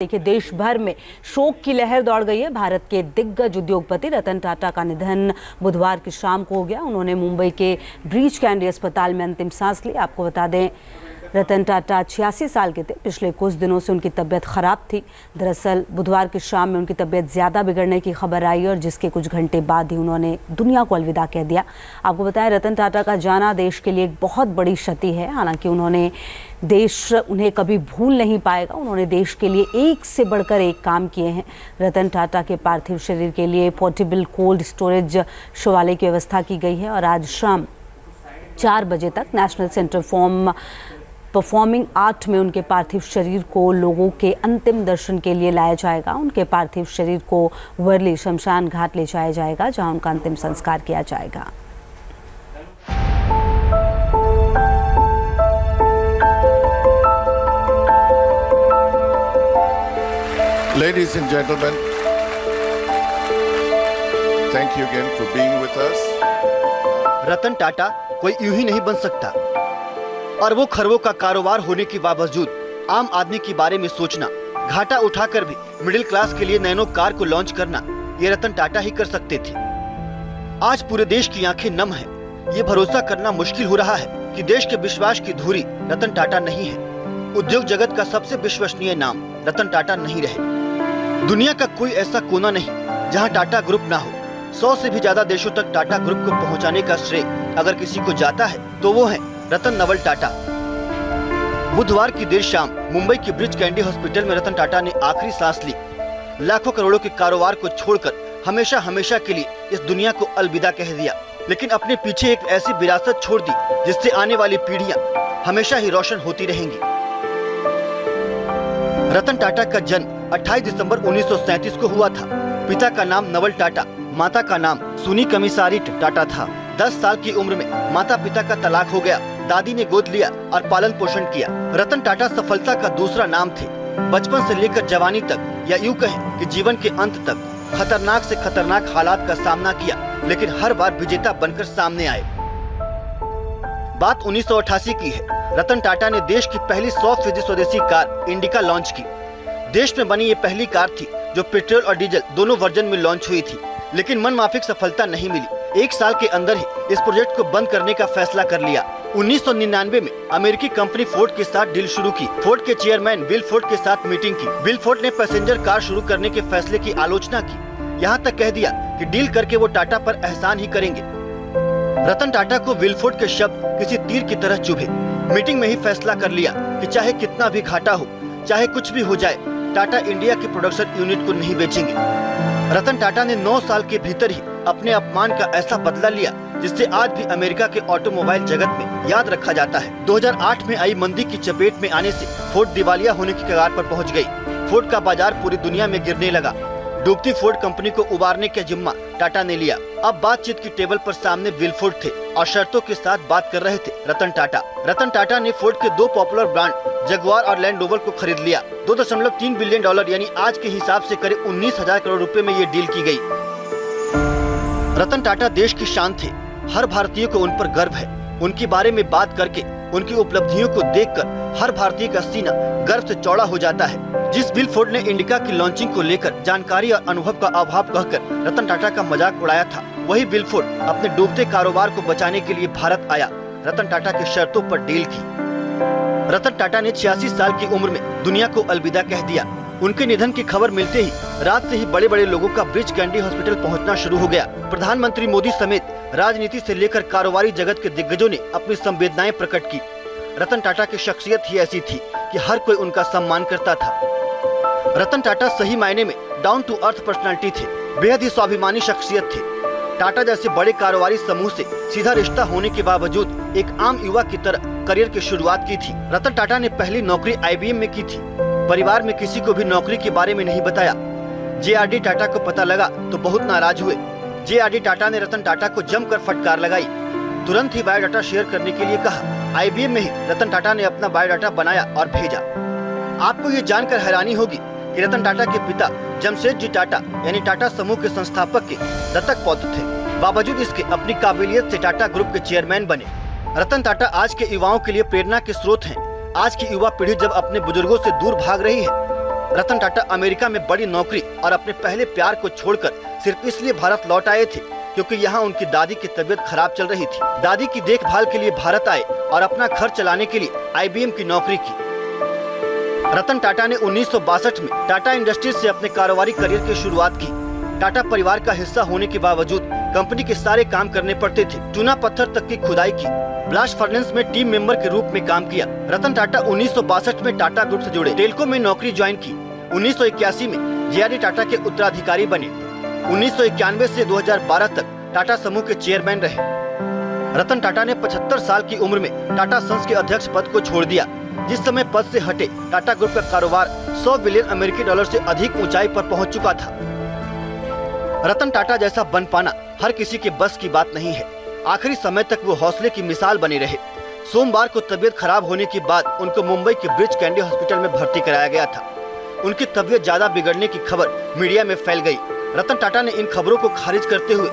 देखिए, देश भर में शोक की लहर दौड़ गई है। भारत के दिग्गज उद्योगपति रतन टाटा का निधन बुधवार की शाम को हो गया। उन्होंने मुंबई के ब्रीच कैंडी अस्पताल में अंतिम सांस ली। आपको बता दें, रतन टाटा 86 साल के थे। पिछले कुछ दिनों से उनकी तबीयत खराब थी। दरअसल बुधवार की शाम में उनकी तबीयत ज़्यादा बिगड़ने की खबर आई और जिसके कुछ घंटे बाद ही उन्होंने दुनिया को अलविदा कह दिया। आपको बताएं, रतन टाटा का जाना देश के लिए एक बहुत बड़ी क्षति है। हालांकि देश उन्हें कभी भूल नहीं पाएगा। उन्होंने देश के लिए एक से बढ़कर एक काम किए हैं। रतन टाटा के पार्थिव शरीर के लिए पोर्टेबल कोल्ड स्टोरेज शौचालय की व्यवस्था की गई है और आज शाम 4 बजे तक national centre for performing art में उनके पार्थिव शरीर को लोगों के अंतिम दर्शन के लिए लाया जाएगा। उनके पार्थिव शरीर को वर्ली शमशान घाट ले जाया जाएगा, जहां उनका अंतिम संस्कार किया जाएगा। Ladies and gentlemen, thank you again for being with us. Ratan Tata कोई यूं ही नहीं बन सकता। अरबों खरबों का कारोबार होने के बावजूद आम आदमी के बारे में सोचना, घाटा उठाकर भी मिडिल क्लास के लिए नैनो कार को लॉन्च करना, ये रतन टाटा ही कर सकते थे। आज पूरे देश की आंखें नम हैं। ये भरोसा करना मुश्किल हो रहा है कि देश के विश्वास की धुरी रतन टाटा नहीं है। उद्योग जगत का सबसे विश्वसनीय नाम रतन टाटा नहीं रहे। दुनिया का कोई ऐसा कोना नहीं जहां टाटा ग्रुप ना हो। 100 से भी ज्यादा देशों तक टाटा ग्रुप को पहुंचाने का श्रेय अगर किसी को जाता है तो वो है रतन नवल टाटा। बुधवार की देर शाम मुंबई के ब्रीच कैंडी हॉस्पिटल में रतन टाटा ने आखिरी सांस ली। लाखों करोड़ों के कारोबार को छोड़कर हमेशा हमेशा के लिए इस दुनिया को अलविदा कह दिया, लेकिन अपने पीछे एक ऐसी विरासत छोड़ दी जिससे आने वाली पीढ़ियां हमेशा ही रोशन होती रहेंगी। रतन टाटा का जन्म 28 दिसंबर 1937 को हुआ था। पिता का नाम नवल टाटा, माता का नाम सुनी कमिसारिट टाटा था। 10 साल की उम्र में माता पिता का तलाक हो गया। दादी ने गोद लिया और पालन पोषण किया। रतन टाटा सफलता का दूसरा नाम थे। बचपन से लेकर जवानी तक, या यूं कहें कि जीवन के अंत तक, खतरनाक से खतरनाक हालात का सामना किया, लेकिन हर बार विजेता बनकर सामने आए। बात 1988 की है। रतन टाटा ने देश की पहली 100% स्वदेशी कार इंडिका लॉन्च की। देश में बनी ये पहली कार थी जो पेट्रोल और डीजल दोनों वर्जन में लॉन्च हुई थी, लेकिन मनमाफिक सफलता नहीं मिली। 1 साल के अंदर ही इस प्रोजेक्ट को बंद करने का फैसला कर लिया। 1999 में अमेरिकी कंपनी फोर्ड के साथ डील शुरू की। फोर्ड के चेयरमैन बिल फोर्ड के साथ मीटिंग की। बिल फोर्ड ने पैसेंजर कार शुरू करने के फैसले की आलोचना की। यहाँ तक कह दिया कि डील करके वो टाटा पर एहसान ही करेंगे। रतन टाटा को विलफोर्ड के शब्द किसी तीर की तरह चुभे। मीटिंग में ही फैसला कर लिया कि चाहे कितना भी घाटा हो, चाहे कुछ भी हो जाए, टाटा इंडिया के प्रोडक्शन यूनिट को नहीं बेचेंगे। रतन टाटा ने 9 साल के भीतर ही अपने अपमान का ऐसा बदला लिया जिससे आज भी अमेरिका के ऑटोमोबाइल जगत में याद रखा जाता है। 2008 में आई मंदी की चपेट में आने से फोर्ड दिवालिया होने की कगार पर पहुंच गई। फोर्ड का बाजार पूरी दुनिया में गिरने लगा। डूबती फोर्ड कंपनी को उबारने का जिम्मा टाटा ने लिया। अब बातचीत की टेबल पर सामने विलफोर्ड थे और शर्तों के साथ बात कर रहे थे रतन टाटा। रतन टाटा ने फोर्ड के 2 पॉपुलर ब्रांड जगुआर और लैंड रोवर को खरीद लिया। $2.3 बिलियन यानी आज के हिसाब से करीब 19,000 करोड़ रुपए में ये डील की गई। रतन टाटा देश की शान थे। हर भारतीय को उन पर गर्व है। उनके बारे में बात करके, उनकी उपलब्धियों को देखकर हर भारतीय का सीना गर्व से चौड़ा हो जाता है। जिस बिल फोर्ड ने इंडिका की लॉन्चिंग को लेकर जानकारी और अनुभव का अभाव कहकर रतन टाटा का मजाक उड़ाया था, वही बिल फोर्ड अपने डूबते कारोबार को बचाने के लिए भारत आया। रतन टाटा की शर्तों पर डील की। रतन टाटा ने 86 साल की उम्र में दुनिया को अलविदा कह दिया। उनके निधन की खबर मिलते ही रात से ही बड़े बड़े लोगों का ब्रीच कैंडी हॉस्पिटल पहुंचना शुरू हो गया। प्रधानमंत्री मोदी समेत राजनीति से लेकर कारोबारी जगत के दिग्गजों ने अपनी संवेदनाएं प्रकट की। रतन टाटा की शख्सियत ही ऐसी थी कि हर कोई उनका सम्मान करता था। रतन टाटा सही मायने में डाउन टू अर्थ पर्सनालिटी थे। बेहद ही स्वाभिमानी शख्सियत थे। टाटा जैसे बड़े कारोबारी समूह से सीधा रिश्ता होने के बावजूद एक आम युवा की तरह करियर की शुरुआत की थी। रतन टाटा ने पहली नौकरी IBM में की थी। परिवार में किसी को भी नौकरी के बारे में नहीं बताया। JRD टाटा को पता लगा तो बहुत नाराज हुए। JRD टाटा ने रतन टाटा को जमकर फटकार लगाई। तुरंत ही बायोडाटा शेयर करने के लिए कहा। IBM में ही रतन टाटा ने अपना बायोडाटा बनाया और भेजा। आपको ये जानकर हैरानी होगी कि रतन टाटा के पिता जमशेदजी टाटा यानी टाटा समूह के संस्थापक के दत्तक पौत्र थे। बावजूद इसके अपनी काबिलियत से टाटा ग्रुप के चेयरमैन बने। रतन टाटा आज के युवाओं के लिए प्रेरणा के स्रोत हैं। आज की युवा पीढ़ी जब अपने बुजुर्गों से दूर भाग रही है, रतन टाटा अमेरिका में बड़ी नौकरी और अपने पहले प्यार को छोड़कर सिर्फ इसलिए भारत लौट आए थे क्योंकि यहाँ उनकी दादी की तबीयत खराब चल रही थी। दादी की देखभाल के लिए भारत आए और अपना घर चलाने के लिए IBM की नौकरी की। रतन टाटा ने 1962 में टाटा इंडस्ट्रीज से अपने कारोबारी करियर की शुरुआत की। टाटा परिवार का हिस्सा होने के बावजूद कंपनी के सारे काम करने पड़ते थे। चूना पत्थर तक की खुदाई की, ब्लास्ट फर्नेस में टीम मेंबर के रूप में काम किया। रतन टाटा 1962 में टाटा ग्रुप से जुड़े, टेल्को में नौकरी ज्वाइन की। 1981 में JRD टाटा के उत्तराधिकारी बने। 1991 से 2012 तक टाटा समूह के चेयरमैन रहे। रतन टाटा ने 75 साल की उम्र में टाटा सन्स के अध्यक्ष पद को छोड़ दिया। जिस समय पद से हटे, टाटा ग्रुप का कारोबार 100 बिलियन अमेरिकी डॉलर से अधिक ऊंचाई पर पहुंच चुका था। रतन टाटा जैसा बन पाना हर किसी के बस की बात नहीं है। आखिरी समय तक वो हौसले की मिसाल बने रहे। सोमवार को तबीयत खराब होने के बाद उनको मुंबई के ब्रीच कैंडी हॉस्पिटल में भर्ती कराया गया था। उनकी तबीयत ज्यादा बिगड़ने की खबर मीडिया में फैल गई। रतन टाटा ने इन खबरों को खारिज करते हुए